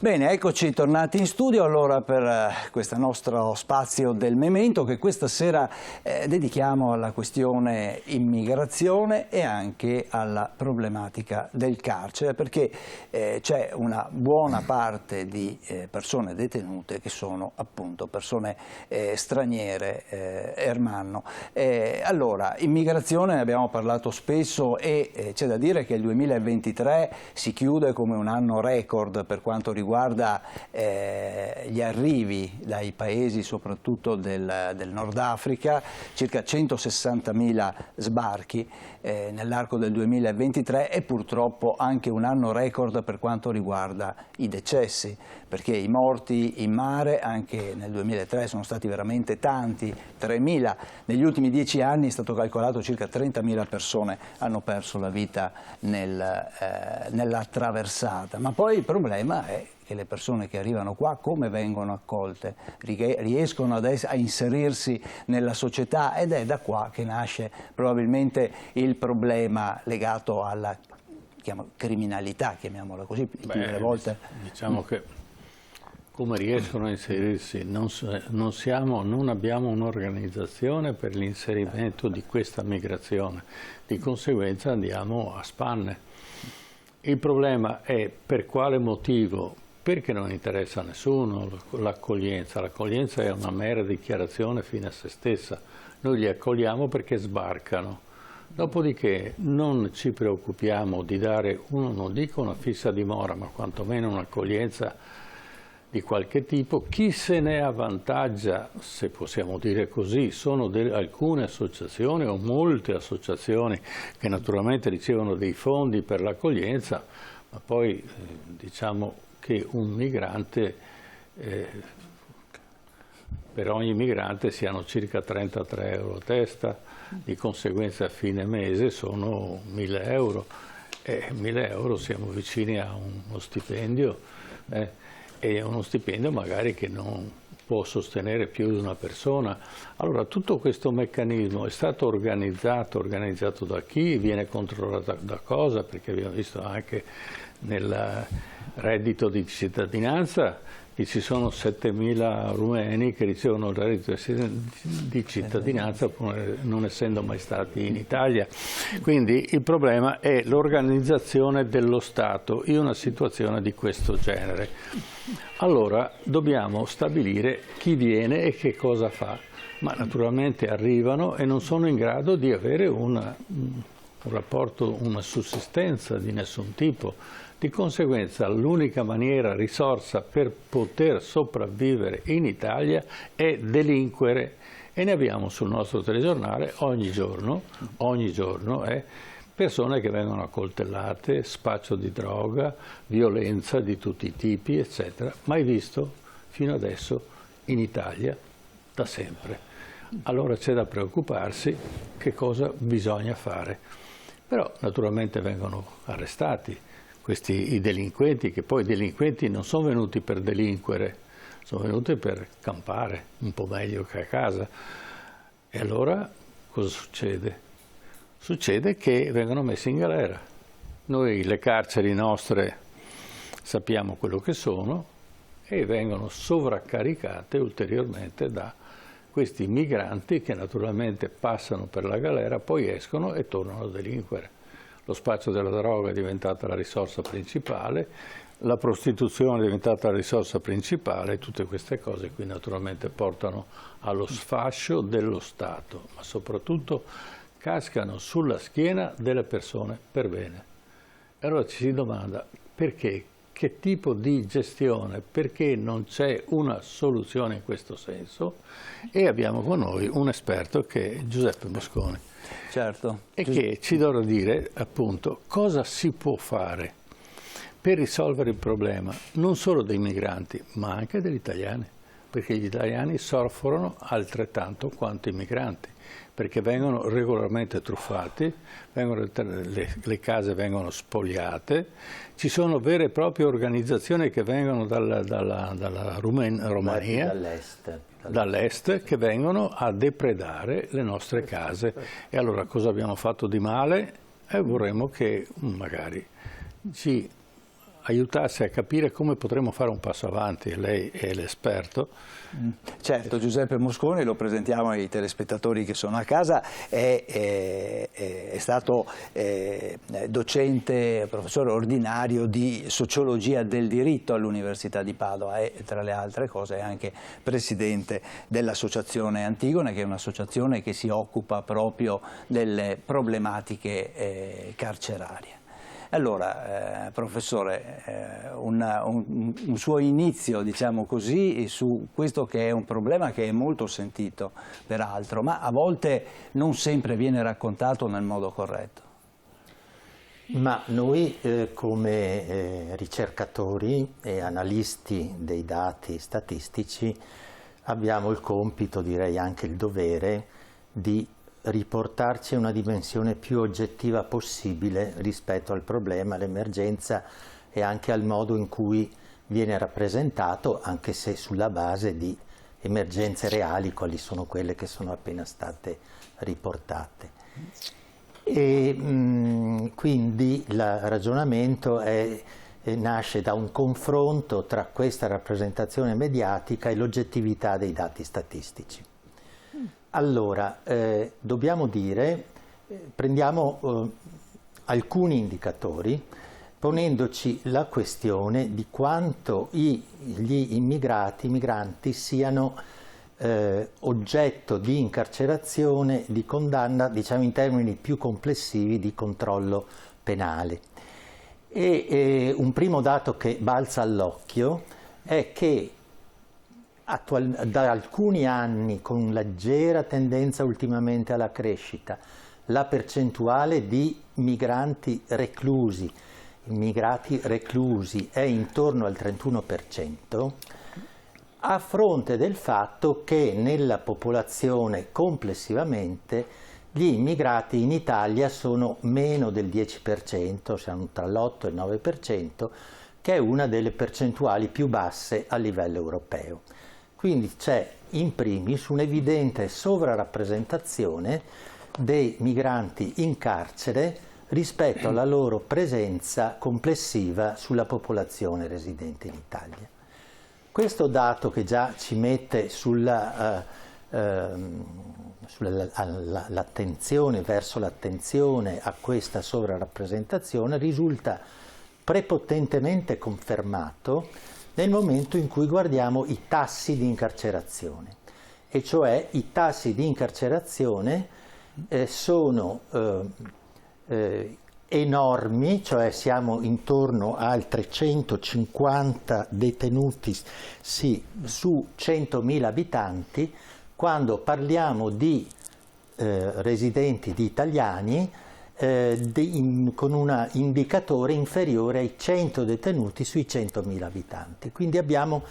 Bene, eccoci tornati in studio allora per questo nostro spazio del Memento che questa sera dedichiamo alla questione immigrazione e anche alla problematica del carcere, perché c'è una buona parte di persone detenute che sono appunto persone straniere, Ermanno. Allora, immigrazione ne abbiamo parlato spesso e c'è da dire che il 2023 si chiude come un anno record per quanto riguarda gli arrivi dai paesi soprattutto del Nord Africa, circa 160.000 sbarchi nell'arco del 2023 e purtroppo anche un anno record per quanto riguarda i decessi, perché i morti in mare anche nel 2003 sono stati veramente tanti, 3.000. Negli ultimi 10 anni è stato calcolato circa 30.000 persone hanno perso la vita nella traversata, ma poi il problema è che le persone che arrivano qua come vengono accolte, riescono a inserirsi nella società, ed è da qua che nasce probabilmente il problema legato alla criminalità, chiamiamola così, delle volte. Diciamo che come riescono a inserirsi? Non abbiamo un'organizzazione per l'inserimento di questa migrazione, di conseguenza andiamo a spanne. Il problema è per quale motivo? Perché non interessa a nessuno l'accoglienza. L'accoglienza è una mera dichiarazione fine a se stessa. Noi li accogliamo perché sbarcano. Dopodiché non ci preoccupiamo di dare, non dico una fissa dimora, ma quantomeno un'accoglienza di qualche tipo. Chi se ne avvantaggia, se possiamo dire così, sono alcune associazioni o molte associazioni che naturalmente ricevono dei fondi per l'accoglienza, ma poi diciamo che un migrante, per ogni migrante siano circa 33 euro a testa, di conseguenza a fine mese sono 1.000 euro. 1.000 euro siamo vicini a uno stipendio, e uno stipendio magari che non può sostenere più di una persona. Allora tutto questo meccanismo è stato organizzato da chi, viene controllato da cosa, perché abbiamo visto anche nel reddito di cittadinanza che ci sono 7.000 rumeni che ricevono il reddito di cittadinanza pur non essendo mai stati in Italia. Quindi il problema è l'organizzazione dello Stato in una situazione di questo genere. Allora dobbiamo stabilire chi viene e che cosa fa, ma naturalmente arrivano e non sono in grado di avere un rapporto, una sussistenza di nessun tipo. Di conseguenza l'unica risorsa per poter sopravvivere in Italia è delinquere, e ne abbiamo sul nostro telegiornale ogni giorno persone che vengono accoltellate, spaccio di droga, violenza di tutti i tipi, eccetera, mai visto fino adesso in Italia da sempre. Allora c'è da preoccuparsi che cosa bisogna fare. Però naturalmente vengono arrestati i delinquenti, che poi i delinquenti non sono venuti per delinquere, sono venuti per campare un po' meglio che a casa. E allora cosa succede? Succede che vengono messi in galera. Noi le carceri nostre sappiamo quello che sono e vengono sovraccaricate ulteriormente da questi migranti che naturalmente passano per la galera, poi escono e tornano a delinquere. Lo spaccio della droga è diventata la risorsa principale, la prostituzione è diventata la risorsa principale, tutte queste cose qui naturalmente portano allo sfascio dello Stato, ma soprattutto cascano sulla schiena delle persone per bene. E allora ci si domanda perché, che tipo di gestione, perché non c'è una soluzione in questo senso, e abbiamo con noi un esperto che è Giuseppe Mosconi. Certo. E che ci dovrà dire appunto cosa si può fare per risolvere il problema non solo dei migranti ma anche degli italiani, perché gli italiani soffrono altrettanto quanto i migranti, perché vengono regolarmente truffati, le case vengono spogliate, ci sono vere e proprie organizzazioni che vengono dalla Romania, dall'est, che vengono a depredare le nostre case. E allora cosa abbiamo fatto di male? E vorremmo che magari ci aiutarsi a capire come potremmo fare un passo avanti. Lei è l'esperto. Certo, Giuseppe Mosconi, lo presentiamo ai telespettatori che sono a casa, è stato docente, professore ordinario di sociologia del diritto all'Università di Padova e tra le altre cose è anche presidente dell'Associazione Antigone, che è un'associazione che si occupa proprio delle problematiche carcerarie. Allora, professore, un suo inizio, diciamo così, su questo che è un problema che è molto sentito, peraltro, ma a volte non sempre viene raccontato nel modo corretto. Ma noi come ricercatori e analisti dei dati statistici abbiamo il compito, direi anche il dovere, di riportarci a una dimensione più oggettiva possibile rispetto al problema, all'emergenza e anche al modo in cui viene rappresentato, anche se sulla base di emergenze reali, quali sono quelle che sono appena state riportate. E quindi il ragionamento nasce da un confronto tra questa rappresentazione mediatica e l'oggettività dei dati statistici. Allora, dobbiamo dire, prendiamo alcuni indicatori, ponendoci la questione di quanto gli migranti siano oggetto di incarcerazione, di condanna, diciamo in termini più complessivi di controllo penale. E un primo dato che balza all'occhio è che da alcuni anni, con leggera tendenza ultimamente alla crescita, la percentuale di migranti reclusi, immigrati reclusi è intorno al 31%, a fronte del fatto che nella popolazione complessivamente gli immigrati in Italia sono meno del 10%, siamo tra l'8 e il 9%, che è una delle percentuali più basse a livello europeo. Quindi c'è in primis un'evidente sovrarappresentazione dei migranti in carcere rispetto alla loro presenza complessiva sulla popolazione residente in Italia. Questo dato che già ci mette l'attenzione verso l'attenzione a questa sovrarappresentazione risulta prepotentemente confermato nel momento in cui guardiamo i tassi di incarcerazione, e cioè i tassi di incarcerazione sono enormi, cioè siamo intorno al 350 detenuti su 100.000 abitanti, quando parliamo di residenti, di italiani, con un indicatore inferiore ai 100 detenuti sui 100.000 abitanti. Quindi abbiamo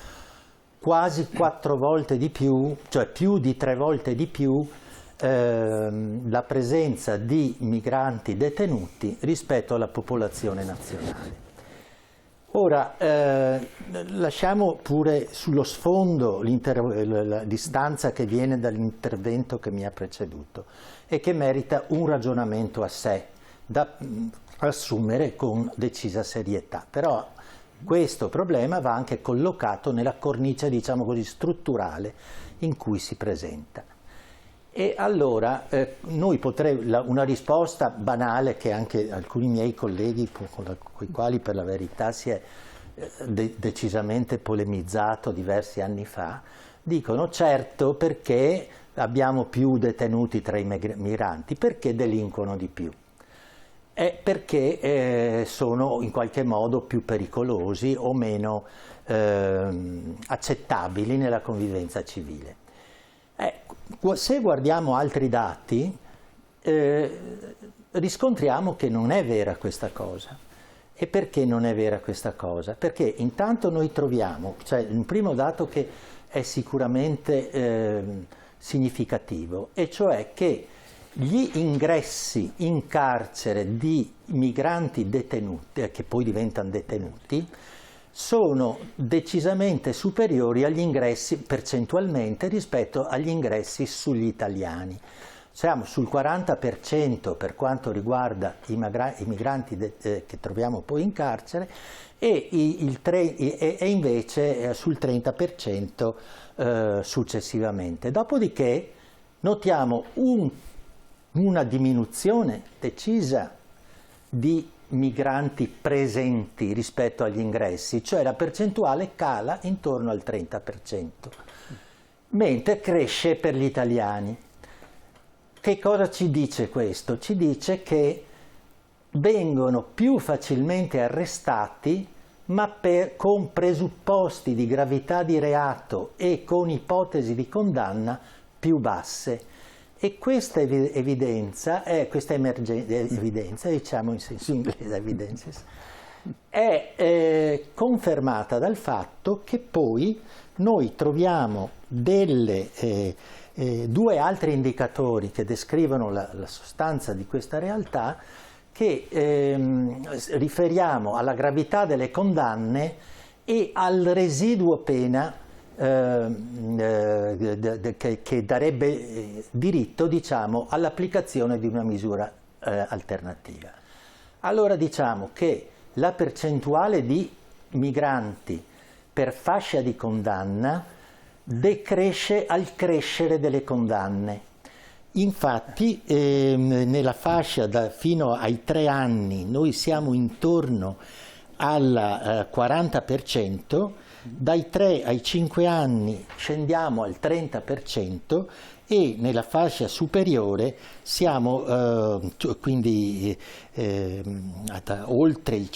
quasi 4 volte di più, cioè più di 3 volte di più la presenza di migranti detenuti rispetto alla popolazione nazionale. Ora, lasciamo pure sullo sfondo la distanza che viene dall'intervento che mi ha preceduto e che merita un ragionamento a sé da assumere con decisa serietà. Però questo problema va anche collocato nella cornice, diciamo così, strutturale in cui si presenta. E allora noi una risposta banale che anche alcuni miei colleghi con i quali per la verità si è decisamente polemizzato diversi anni fa, dicono certo, perché abbiamo più detenuti tra i migranti, perché delinquono di più? Perché sono in qualche modo più pericolosi o meno accettabili nella convivenza civile. Se guardiamo altri dati, riscontriamo che non è vera questa cosa. E perché non è vera questa cosa? Perché intanto noi troviamo, cioè un primo dato che è sicuramente significativo, e cioè che gli ingressi in carcere di migranti detenuti, che poi diventano detenuti, sono decisamente superiori agli ingressi percentualmente rispetto agli ingressi sugli italiani. siamo sul 40% per quanto riguarda i migranti che troviamo poi in carcere e invece sul 30% successivamente. Dopodiché notiamo una diminuzione decisa di migranti presenti rispetto agli ingressi, cioè la percentuale cala intorno al 30%, mentre cresce per gli italiani. Che cosa ci dice questo? Ci dice che vengono più facilmente arrestati, ma con presupposti di gravità di reato e con ipotesi di condanna più basse. E questa evidenza, diciamo in senso inglese, evidences, è confermata dal fatto che poi noi troviamo due altri indicatori che descrivono la sostanza di questa realtà, che riferiamo alla gravità delle condanne e al residuo pena che darebbe diritto, diciamo, all'applicazione di una misura alternativa. Allora diciamo che la percentuale di migranti per fascia di condanna decresce al crescere delle condanne. Infatti nella fascia fino ai 3 anni noi siamo intorno al 40%, dai 3 ai 5 anni scendiamo al 30% e nella fascia superiore siamo quindi oltre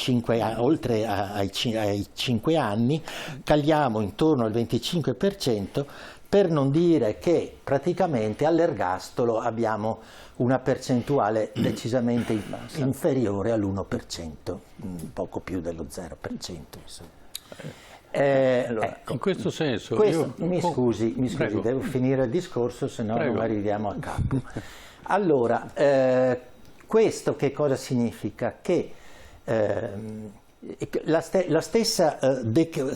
ai 5 anni caliamo intorno al 25%, per non dire che praticamente all'ergastolo abbiamo una percentuale decisamente inferiore all'1%, poco più dello 0%. Insomma. Allora, ecco, in questo senso mi scusi, devo finire il discorso, se no non arriviamo a capo. Allora, questo che cosa significa? Che la stessa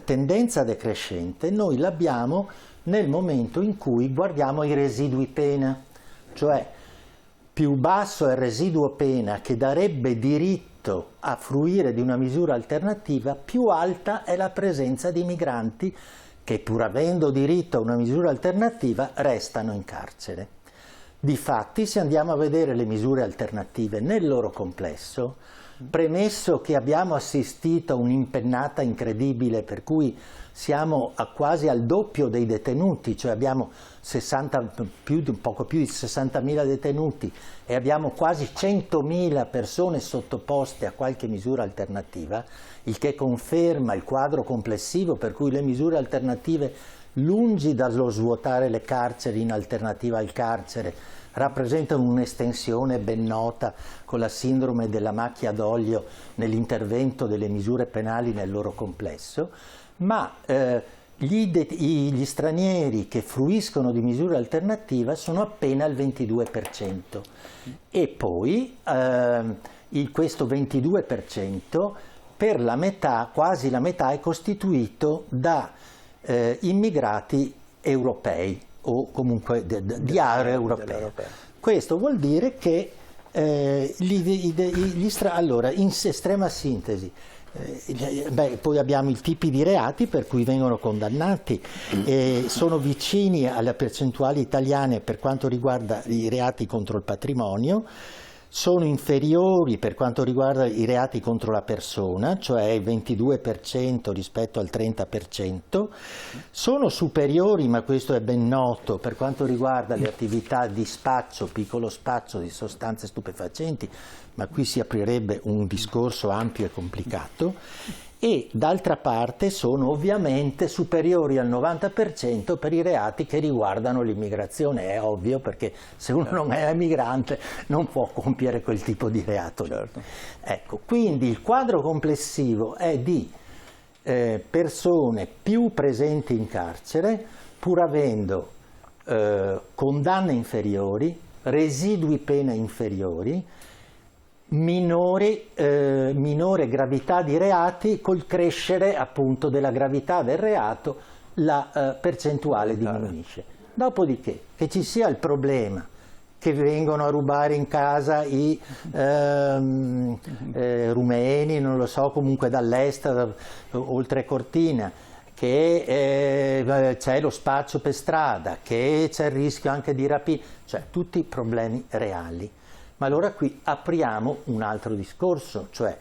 tendenza decrescente noi l'abbiamo nel momento in cui guardiamo i residui pena, cioè più basso è il residuo pena che darebbe diritto a fruire di una misura alternativa, più alta è la presenza di migranti che, pur avendo diritto a una misura alternativa, restano in carcere. Difatti, se andiamo a vedere le misure alternative nel loro complesso, premesso che abbiamo assistito a un'impennata incredibile per cui siamo quasi al doppio dei detenuti, cioè abbiamo poco più di 60.000 detenuti e abbiamo quasi 100.000 persone sottoposte a qualche misura alternativa, il che conferma il quadro complessivo per cui le misure alternative, lungi dallo svuotare le carceri in alternativa al carcere, rappresentano un'estensione ben nota con la sindrome della macchia d'olio nell'intervento delle misure penali nel loro complesso, ma gli stranieri che fruiscono di misure alternative sono appena il 22%. E poi questo 22% per la metà, quasi la metà, è costituito da immigrati europei o comunque di area europea. Questo vuol dire che allora, in estrema sintesi, poi abbiamo i tipi di reati per cui vengono condannati, sono vicini alle percentuali italiane per quanto riguarda i reati contro il patrimonio, sono inferiori per quanto riguarda i reati contro la persona, cioè il 22% rispetto al 30%, sono superiori, ma questo è ben noto, per quanto riguarda le attività di spaccio, piccolo spaccio di sostanze stupefacenti, ma qui si aprirebbe un discorso ampio e complicato, e d'altra parte sono ovviamente superiori al 90% per i reati che riguardano l'immigrazione. È ovvio, perché se uno non è migrante non può compiere quel tipo di reato. Certo. Ecco, quindi il quadro complessivo è di persone più presenti in carcere, pur avendo condanne inferiori, residui pena inferiori, minore gravità di reati, col crescere appunto della gravità del reato la percentuale diminuisce. Dopodiché, che ci sia il problema che vengono a rubare in casa i rumeni, non lo so, comunque dall'est, oltre Cortina, che c'è lo spaccio per strada, che c'è il rischio anche di rapina, cioè tutti problemi reali. Ma allora qui apriamo un altro discorso, cioè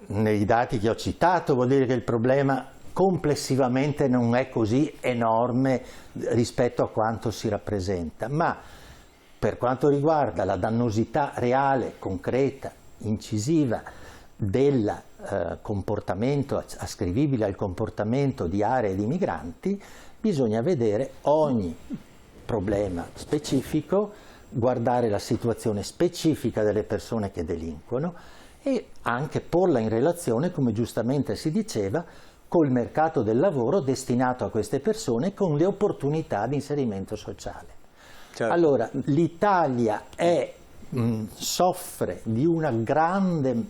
nei dati che ho citato vuol dire che il problema complessivamente non è così enorme rispetto a quanto si rappresenta, ma per quanto riguarda la dannosità reale, concreta, incisiva del comportamento ascrivibile al comportamento di aree di migranti, bisogna vedere ogni problema specifico, guardare la situazione specifica delle persone che delinquono e anche porla in relazione, come giustamente si diceva, col mercato del lavoro destinato a queste persone con le opportunità di inserimento sociale. Certo. Allora, l'Italia soffre di una grande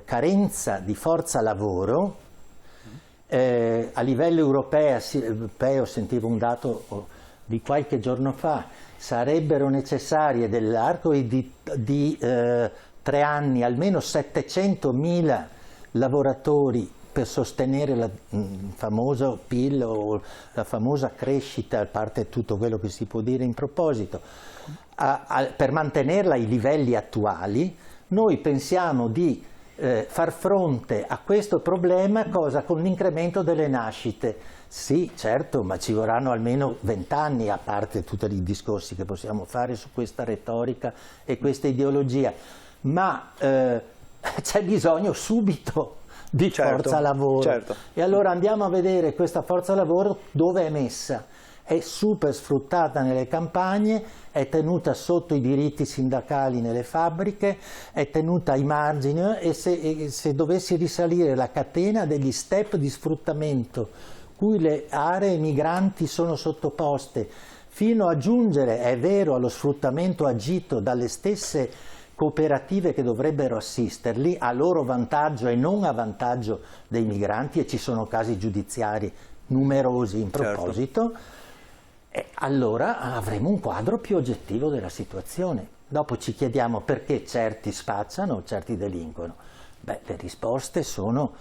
carenza di forza lavoro. A livello europeo, sentivo un dato di qualche giorno fa, sarebbero necessarie nell'arco di 3 anni almeno 700.000 lavoratori per sostenere il famoso PIL o la famosa crescita, a parte tutto quello che si può dire in proposito, per mantenerla ai livelli attuali. Noi pensiamo di far fronte a questo problema con l'incremento delle nascite. Sì, certo, ma ci vorranno almeno 20 anni, a parte tutti i discorsi che possiamo fare su questa retorica e questa ideologia, ma c'è bisogno subito di forza lavoro. Certo. E allora andiamo a vedere questa forza lavoro dove è messa. È super sfruttata nelle campagne, è tenuta sotto i diritti sindacali nelle fabbriche, è tenuta ai margini e se dovessi risalire la catena degli step di sfruttamento cui le aree migranti sono sottoposte, fino a giungere, è vero, allo sfruttamento agito dalle stesse cooperative che dovrebbero assisterli a loro vantaggio e non a vantaggio dei migranti, e ci sono casi giudiziari numerosi in proposito, allora avremo un quadro più oggettivo della situazione. Dopo ci chiediamo perché certi spacciano, certi delinquono. Beh, le risposte sono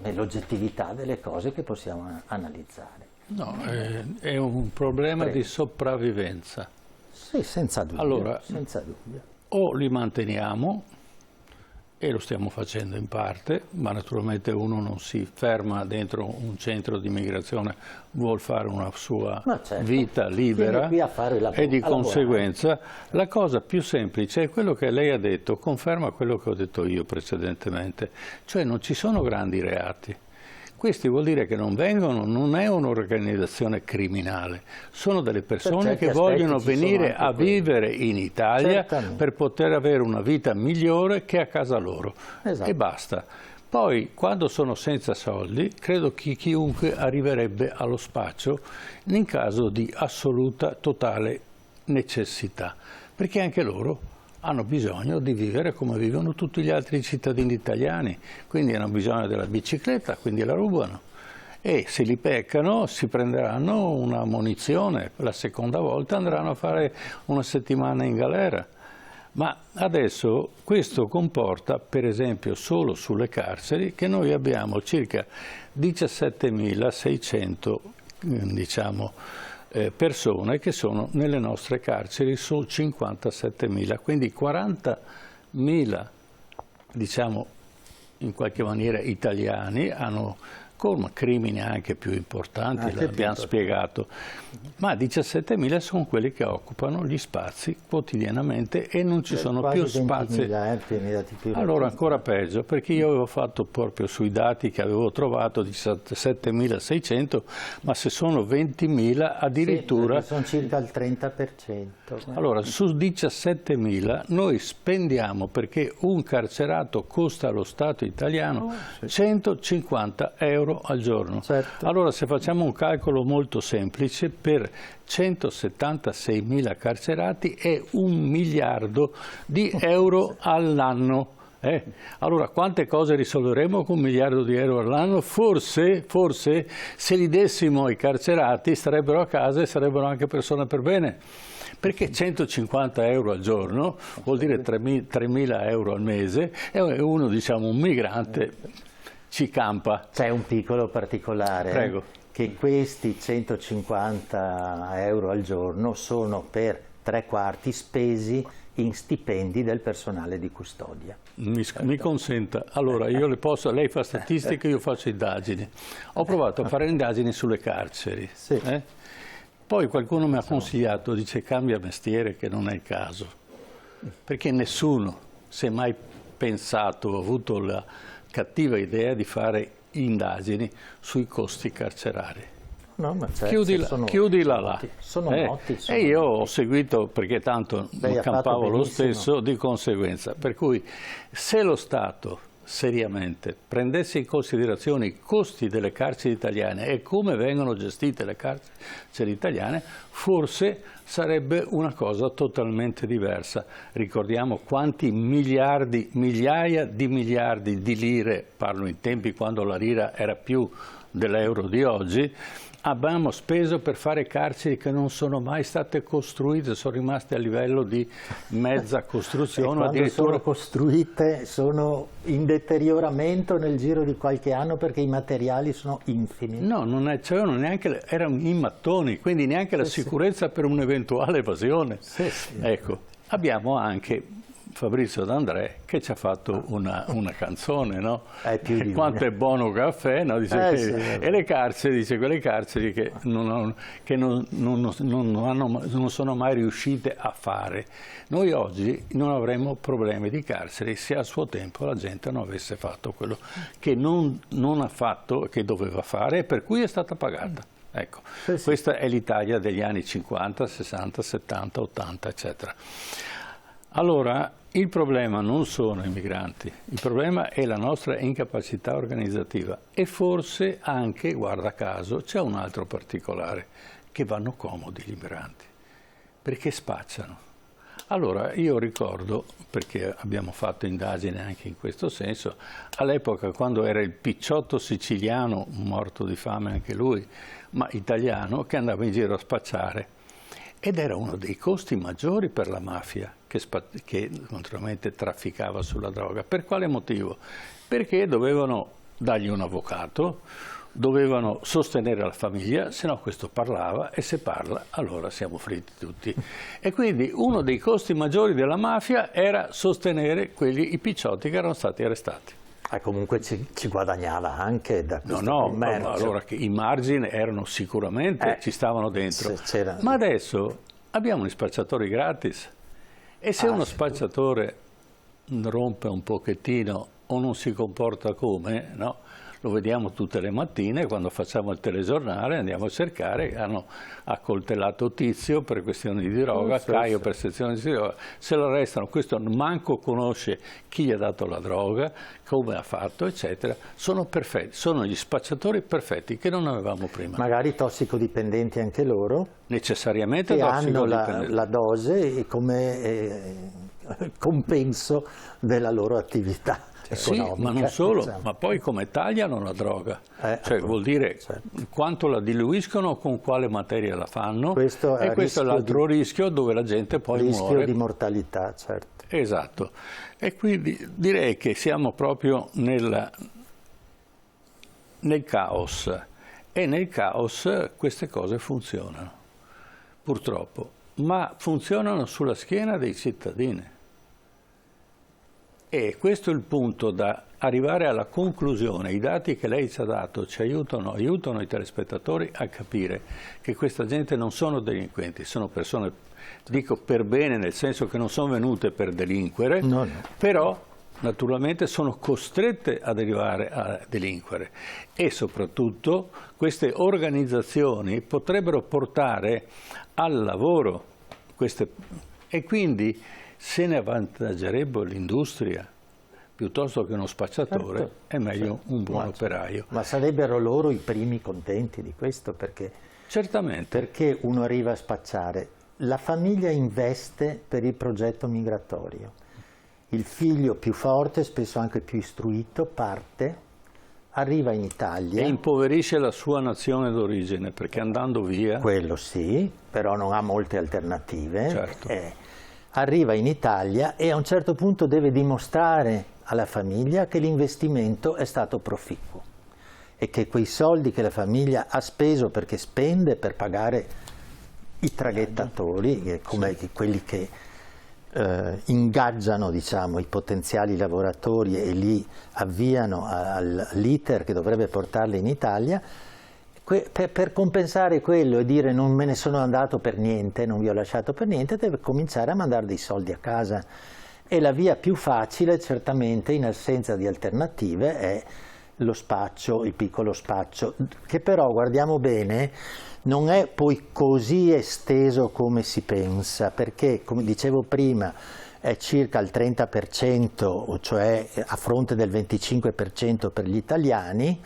nell'oggettività delle cose che possiamo analizzare. No, è un problema di sopravvivenza. Sì, senza dubbio. Allora, senza dubbio. O li manteniamo, e lo stiamo facendo in parte, ma naturalmente uno non si ferma dentro un centro di immigrazione, vuol fare una sua vita libera e di conseguenza la cosa più semplice è quello che lei ha detto, conferma quello che ho detto io precedentemente, cioè non ci sono grandi reati. Questi vuol dire che non è un'organizzazione criminale, sono delle persone che vogliono venire a vivere in Italia per poter avere una vita migliore che a casa loro. Esatto. E basta. Poi, quando sono senza soldi, credo che chiunque arriverebbe allo spaccio in caso di assoluta, totale necessità, perché anche loro hanno bisogno di vivere come vivono tutti gli altri cittadini italiani, quindi hanno bisogno della bicicletta, quindi la rubano e se li peccano si prenderanno una munizione, la seconda volta andranno a fare una settimana in galera. Ma adesso questo comporta, per esempio, solo sulle carceri, che noi abbiamo circa 17.600, diciamo, persone che sono nelle nostre carceri su 57.000, quindi 40.000, diciamo, in qualche maniera italiani hanno con crimini anche più importanti, l'abbiamo spiegato, ma 17.000 sono quelli che occupano gli spazi quotidianamente e non ci sono più spazi. Allora ancora peggio, perché io avevo fatto proprio sui dati che avevo trovato 17.600, ma se sono 20.000 addirittura... Sì, sono circa il 30%. Allora su 17.000 noi spendiamo, perché un carcerato costa allo Stato italiano 150 euro al giorno. Certo. Allora se facciamo un calcolo molto semplice, per 176.000 carcerati è 1 miliardo di euro all'anno. Allora, quante cose risolveremo con 1 miliardo di euro all'anno? Forse, se li dessimo ai carcerati, starebbero a casa e sarebbero anche persone per bene. Perché 150 euro al giorno vuol dire 3.000 euro al mese e uno, diciamo, un migrante ci campa. C'è un piccolo particolare. Prego. Che questi 150 euro al giorno sono per 3/4 spesi in stipendi del personale di custodia. Mi consenta, allora io lei fa statistiche, io faccio indagini. Ho provato a fare indagini sulle carceri. Sì. Poi qualcuno mi ha consigliato, dice cambia mestiere che non è il caso, perché nessuno si è mai pensato o avuto la cattiva idea di fare indagini sui costi carcerari. No, ma chiudila là. Sono noti. E io ho seguito, perché tanto campavo lo stesso, di conseguenza. Per cui se lo Stato seriamente prendesse in considerazione i costi delle carceri italiane e come vengono gestite le carceri italiane, forse sarebbe una cosa totalmente diversa. Ricordiamo quanti migliaia di miliardi di lire, parlo in tempi quando la lira era più dell'euro di oggi, abbiamo speso per fare carceri che non sono mai state costruite, sono rimaste a livello di mezza costruzione. E quando sono costruite sono in deterioramento nel giro di qualche anno perché i materiali sono infimi. No, non c'erano neanche, erano in mattoni, quindi neanche la sicurezza per un'eventuale evasione. Ecco, abbiamo anche Fabrizio D'André che ci ha fatto una canzone, no? Quanto è buono caffè, no? Dice e le carceri, dice quelle carceri che non sono mai riuscite a fare. Noi oggi non avremmo problemi di carceri se a suo tempo la gente non avesse fatto quello che non ha fatto, che doveva fare e per cui è stata pagata. Ecco, questa è l'Italia degli anni 50, 60, 70, 80, eccetera. Allora, il problema non sono i migranti, il problema è la nostra incapacità organizzativa e forse anche, guarda caso, c'è un altro particolare, che vanno comodi gli migranti, perché spacciano. Allora, io ricordo, perché abbiamo fatto indagini anche in questo senso, all'epoca quando era il picciotto siciliano, morto di fame anche lui, ma italiano, che andava in giro a spacciare. Ed era uno dei costi maggiori per la mafia che naturalmente trafficava sulla droga. Per quale motivo? Perché dovevano dargli un avvocato, dovevano sostenere la famiglia, se no questo parlava e se parla allora siamo fritti tutti. E quindi uno dei costi maggiori della mafia era sostenere i picciotti che erano stati arrestati. Comunque ci guadagnava anche da questo commercio. Allora che i margini erano sicuramente, ci stavano dentro. Ma adesso abbiamo gli spacciatori gratis e se uno spacciatore rompe un pochettino o non si comporta come, no? Lo vediamo tutte le mattine quando facciamo il telegiornale, andiamo a cercare, hanno accoltellato Tizio per questioni di droga, Caio per sezioni di droga, se lo arrestano, questo manco conosce chi gli ha dato la droga, come ha fatto, eccetera. Sono perfetti, sono gli spacciatori perfetti che non avevamo prima. Magari tossicodipendenti anche loro? Necessariamente che tossicodipendenti. Hanno la dose come compenso della loro attività. Sì, ma non solo, ma poi come tagliano la droga, cioè vuol dire quanto la diluiscono, con quale materia la fanno, questo è l'altro rischio dove la gente poi muore. Rischio di mortalità, certo. Esatto, e quindi direi che siamo proprio nel caos e nel caos queste cose funzionano, purtroppo, ma funzionano sulla schiena dei cittadini. E questo è il punto da arrivare alla conclusione. I dati che lei ci ha dato ci aiutano i telespettatori a capire che questa gente non sono delinquenti, sono persone, dico per bene, nel senso che non sono venute per delinquere, però naturalmente sono costrette ad arrivare a delinquere e soprattutto queste organizzazioni potrebbero portare al lavoro e quindi se ne avvantaggerebbe l'industria piuttosto che uno spacciatore, è meglio un buon operaio. Ma sarebbero loro i primi contenti di questo, perché certamente. Perché uno arriva a spacciare, la famiglia investe per il progetto migratorio, il figlio più forte, spesso anche più istruito, parte, arriva in Italia. E impoverisce la sua nazione d'origine, perché andando via... Quello sì, però non ha molte alternative. Certo. Arriva in Italia e a un certo punto deve dimostrare alla famiglia che l'investimento è stato proficuo e che quei soldi che la famiglia ha speso, perché spende per pagare i traghettatori, come quelli che ingaggiano, diciamo, i potenziali lavoratori e li avviano all'iter che dovrebbe portarli in Italia, per compensare quello e dire non me ne sono andato per niente, non vi ho lasciato per niente, deve cominciare a mandare dei soldi a casa. E la via più facile, certamente, in assenza di alternative, è lo spaccio, il piccolo spaccio, che però, guardiamo bene, non è poi così esteso come si pensa, perché, come dicevo prima, è circa il 30%, cioè a fronte del 25% per gli italiani,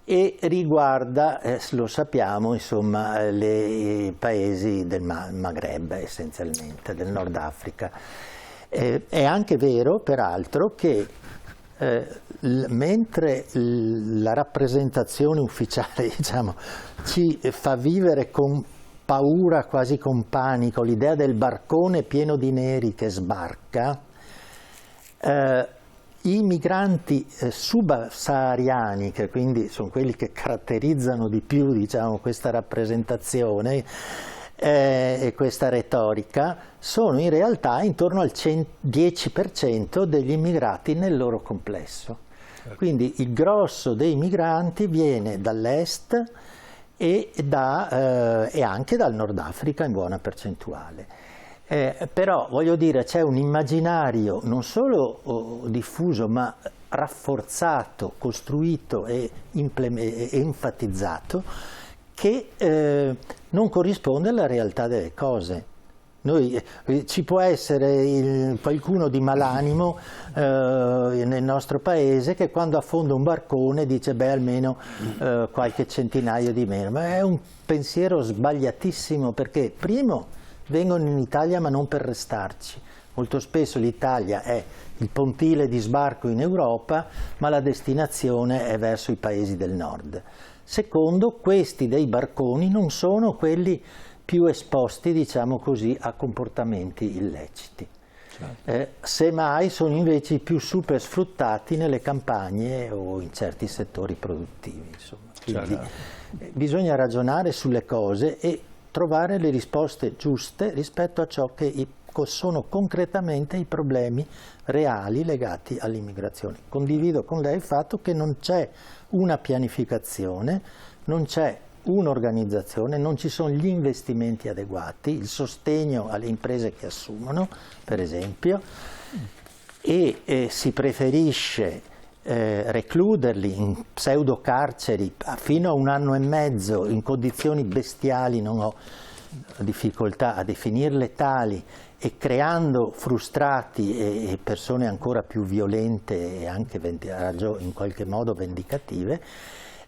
e riguarda, lo sappiamo, insomma, i paesi del Maghreb, essenzialmente, del Nord Africa. È anche vero, peraltro, che mentre la rappresentazione ufficiale, diciamo, ci fa vivere con paura, quasi con panico, l'idea del barcone pieno di neri che sbarca, i migranti subsahariani, che quindi sono quelli che caratterizzano di più, diciamo, questa rappresentazione e questa retorica, sono in realtà intorno al 10% degli immigrati nel loro complesso. Quindi il grosso dei migranti viene dall'est e anche dal Nord Africa in buona percentuale. Però voglio dire, c'è un immaginario non solo diffuso ma rafforzato, costruito e enfatizzato che non corrisponde alla realtà delle cose. Ci può essere qualcuno di malanimo nel nostro paese che quando affonda un barcone dice beh almeno qualche centinaio di meno, ma è un pensiero sbagliatissimo, perché primo vengono in Italia ma non per restarci. Molto spesso l'Italia è il pontile di sbarco in Europa, ma la destinazione è verso i paesi del nord. Secondo, questi dei barconi non sono quelli più esposti, diciamo così, a comportamenti illeciti. Certo. Semmai sono invece i più super sfruttati nelle campagne o in certi settori produttivi. Insomma. Quindi bisogna ragionare sulle cose e trovare le risposte giuste rispetto a ciò che sono concretamente i problemi reali legati all'immigrazione. Condivido con lei il fatto che non c'è una pianificazione, non c'è un'organizzazione, non ci sono gli investimenti adeguati, il sostegno alle imprese che assumono, per esempio, e si preferisce recluderli in pseudocarceri fino a 1 anno e mezzo in condizioni bestiali, non ho difficoltà a definirle tali, e creando frustrati e persone ancora più violente e anche in qualche modo vendicative,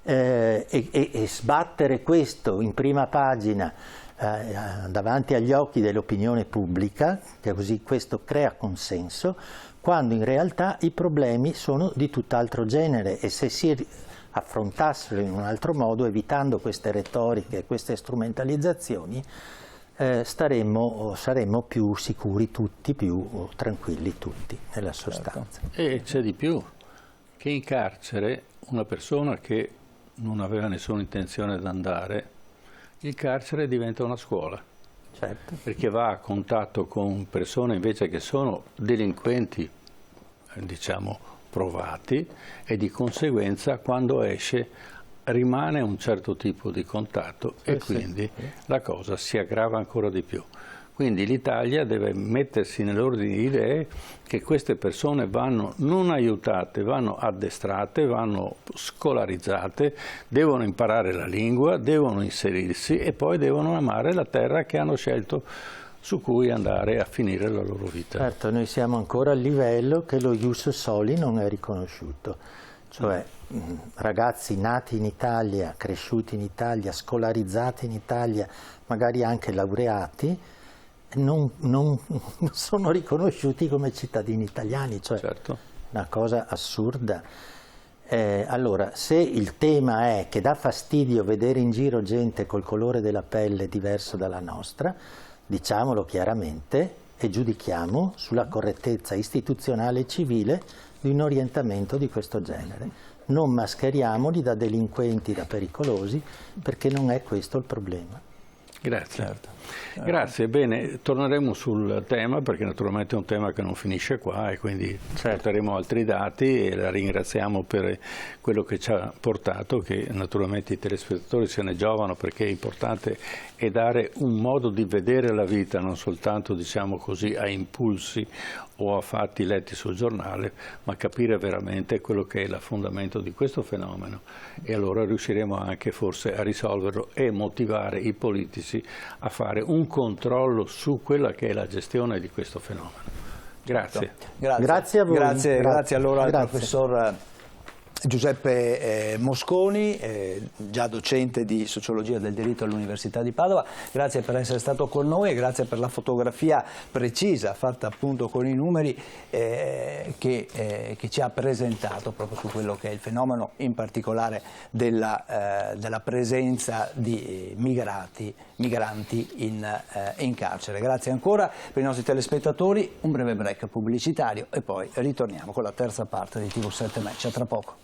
e sbattere questo in prima pagina davanti agli occhi dell'opinione pubblica, che così questo crea consenso, quando in realtà i problemi sono di tutt'altro genere, e se si affrontassero in un altro modo, evitando queste retoriche e queste strumentalizzazioni, saremmo più sicuri tutti, più tranquilli tutti nella sostanza. Certo. E c'è di più, che in carcere una persona che non aveva nessuna intenzione di andare, il carcere diventa una scuola. Certo. Perché va a contatto con persone invece che sono delinquenti, diciamo, provati, e di conseguenza quando esce rimane un certo tipo di contatto e quindi la cosa si aggrava ancora di più. Quindi l'Italia deve mettersi nell'ordine di idee che queste persone vanno non aiutate, vanno addestrate, vanno scolarizzate, devono imparare la lingua, devono inserirsi e poi devono amare la terra che hanno scelto, su cui andare a finire la loro vita. Certo, noi siamo ancora al livello che lo ius soli non è riconosciuto, cioè ragazzi nati in Italia, cresciuti in Italia, scolarizzati in Italia, magari anche laureati, non sono riconosciuti come cittadini italiani, cioè Certo. una cosa assurda. Allora, se il tema è che dà fastidio vedere in giro gente col colore della pelle diverso dalla nostra, diciamolo chiaramente e giudichiamo sulla correttezza istituzionale e civile di un orientamento di questo genere. Non mascheriamoli da delinquenti, da pericolosi, perché non è questo il problema. Grazie. Certo. Grazie, bene, torneremo sul tema perché naturalmente è un tema che non finisce qua e quindi porteremo altri dati e la ringraziamo per quello che ci ha portato, che naturalmente i telespettatori se ne giovano perché è importante è dare un modo di vedere la vita, non soltanto diciamo così a impulsi o a fatti letti sul giornale, ma capire veramente quello che è il fondamento di questo fenomeno e allora riusciremo anche forse a risolverlo e motivare i politici a fare un controllo su quella che è la gestione di questo fenomeno. Grazie. Grazie a voi. Grazie allora al Grazie. professor Giuseppe Mosconi, già docente di sociologia del diritto all'Università di Padova. Grazie per essere stato con noi e grazie per la fotografia precisa fatta appunto con i numeri che ci ha presentato proprio su quello che è il fenomeno, in particolare della presenza di migranti in carcere. Grazie ancora per i nostri telespettatori, un breve break pubblicitario e poi ritorniamo con la terza parte di TV7 Match. A tra poco.